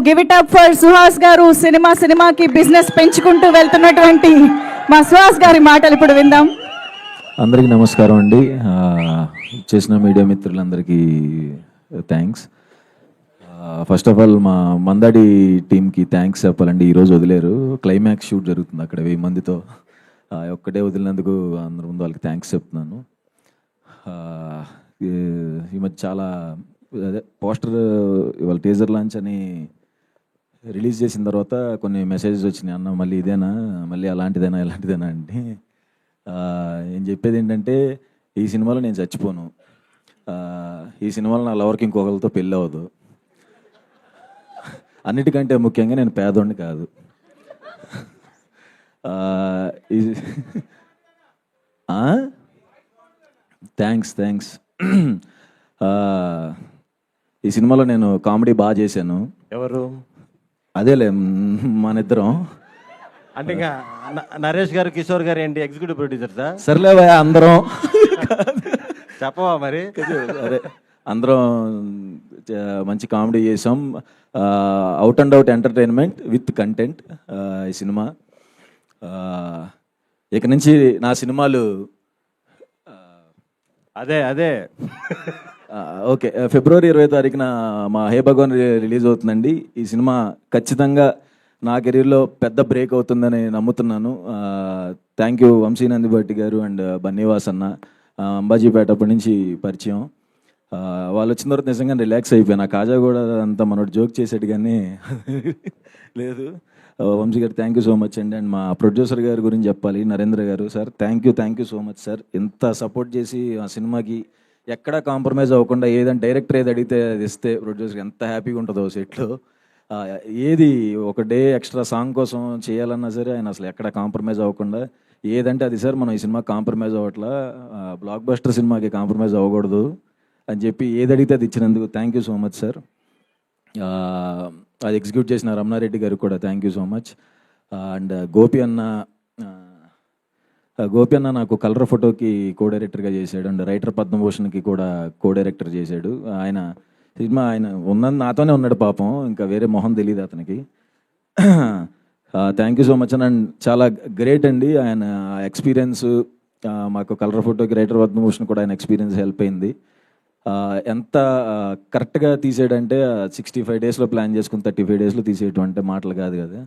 Give it up for Suhas గారు. సినిమాకి business పెంచుకుంటూ వెళ్తున్నటువంటి మా సుహాస్ గారి మాటలు ఇప్పుడు విందాం. అందరికీ నమస్కారం అండి. చేసిన మీడియా మిత్రులందరికీ థ్యాంక్స్. ఫస్ట్ ఆఫ్ ఆల్ మా మందాడి టీంకి థ్యాంక్స్ చెప్పాలండి. ఈరోజు వదిలేరు, క్లైమాక్స్ షూట్ జరుగుతుంది అక్కడ 1000 మందితో. ఒక్కటే వదిలినందుకు అందరి ముందు వాళ్ళకి థ్యాంక్స్ చెప్తున్నాను. ఈ మధ్య చాలా అదే పోస్టర్ ఇవాళ టీజర్ లాంచ్ అని రిలీజ్ చేసిన తర్వాత కొన్ని మెసేజెస్ వచ్చినాయి, అన్న మళ్ళీ ఇదేనా, మళ్ళీ అలాంటిదేనా ఇలాంటిదేనా అంటే నేను చెప్పేది ఏంటంటే, ఈ సినిమాలో నేను చచ్చిపోను, ఈ సినిమాలో నా లవర్కి ఇంకొకరితో పెళ్ళి అవ్వదు, అన్నిటికంటే ముఖ్యంగా నేను పేదోడిని కాదు. థ్యాంక్స్. ఈ సినిమాలో నేను కామెడీ బాగా చేశాను. ఎవరు? అదేలే మన ఇద్దరం. అంటే ఇంకా నరేష్ గారు, కిషోర్ గారు ఏంటి ఎగ్జిక్యూటివ్ ప్రొడ్యూసర్సా? సర్లేవా అందరం చెప్పవా మరి? అదే అందరం మంచి కామెడీ చేసాం. Out and out entertainment with content ఈ సినిమా. ఇక నుంచి నా సినిమాలు అదే ఓకే, ఫిబ్రవరి 20వ తారీఖున మా హే భగవాన్ రిలీజ్ అవుతుందండి. ఈ సినిమా ఖచ్చితంగా నా కెరీర్లో పెద్ద బ్రేక్ అవుతుందని నమ్ముతున్నాను. థ్యాంక్ యూ వంశీ నందిబట్టి గారు అండ్ బన్నీవాస్ అన్న. అంబాజీపేట అప్పటి నుంచి పరిచయం. వాళ్ళు వచ్చిన తర్వాత నిజంగా రిలాక్స్ అయిపోయాను. ఆ కాజా కూడా అంతా మనోడు జోక్ చేసాడు కానీ లేదు. వంశీ గారు థ్యాంక్ యూ సో మచ్ అండి. అండ్ మా ప్రొడ్యూసర్ గారి గురించి చెప్పాలి, నరేంద్ర గారు. Sir thank you so much sir. ఎంత సపోర్ట్ చేసి ఆ సినిమాకి ఎక్కడా కాంప్రమైజ్ అవ్వకుండా ఏదంటే డైరెక్టర్ ఏది అడిగితే అది ఇస్తే ప్రొడ్యూసర్ ఎంత హ్యాపీగా ఉంటుందో సెట్లో. ఏది ఒక డే ఎక్స్ట్రా సాంగ్ కోసం చేయాలన్నా సరే ఆయన అసలు ఎక్కడ కాంప్రమైజ్ అవ్వకుండా ఏదంటే అది సార్ మనం ఈ సినిమా కాంప్రమైజ్ అవ్వట్లా, బ్లాక్ బస్టర్ సినిమాకి కాంప్రమైజ్ అవ్వకూడదు అని చెప్పి ఏది అడిగితే అది ఇచ్చినందుకు thank you so much sir. అది ఎగ్జిక్యూట్ చేసిన రమణారెడ్డి గారికి కూడా thank you so much. And Gopi అన్న నాకు కలర్ ఫోటోకి కో డైరెక్టర్గా చేశాడు అండ్ రైటర్ పద్మభూషణ్కి కూడా కో డైరెక్టర్ చేశాడు. ఆయన సినిమా ఆయన ఉన్నది నాతోనే ఉన్నాడు పాపం, ఇంకా వేరే మొహం తెలియదు అతనికి. Thank you so much and చాలా గ్రేట్ అండి ఆయన ఎక్స్పీరియన్స్. మాకు కలర్ ఫోటోకి రైటర్ పద్మభూషణ్ కూడా ఆయన ఎక్స్పీరియన్స్ హెల్ప్ అయింది. ఎంత కరెక్ట్గా తీసాడంటే 65 డేస్లో ప్లాన్ చేసుకుని 35 డేస్లో తీసేయటం అంటే మాటలు కాదు కదా.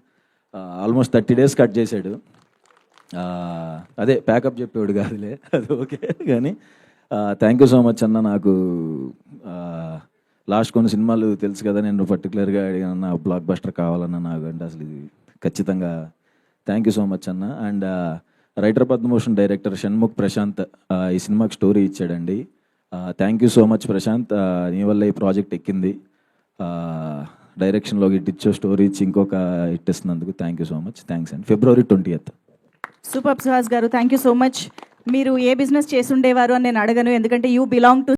ఆల్మోస్ట్ 30 డేస్ కట్ చేశాడు. అదే ప్యాకప్ చెప్పేవాడు కాదులే, అది ఓకే కానీ థ్యాంక్ యూ సో మచ్ అన్న. నాకు లాస్ట్ కొన్ని సినిమాలు తెలుసు కదా, నేను పర్టికులర్గా అడిగిన బ్లాక్ బస్టర్ కావాలన్నా నాకు అంటే అసలు ఇది ఖచ్చితంగా థ్యాంక్ యూ సో మచ్ అన్న. And writer Padmabhushan director Shanmukh Prashanth ఈ సినిమాకి స్టోరీ ఇచ్చాడండి. Thank you so much Prashanth, నీ వల్ల ఈ ప్రాజెక్ట్ ఎక్కింది. డైరెక్షన్లో హిట్ ఇచ్చో, స్టోరీ ఇచ్చి ఇంకొక హిట్ ఇస్తున్నందుకు thank you so much. Thanks అండి. ఫిబ్రవరి 20th. సూపర్ సుహాస్ గారు, థ్యాంక్ యూ సో మచ్. మీరు ఏ బిజినెస్ చేసి ఉండేవారు అని నేను అడగను, ఎందుకంటే యూ బిలాంగ్ టు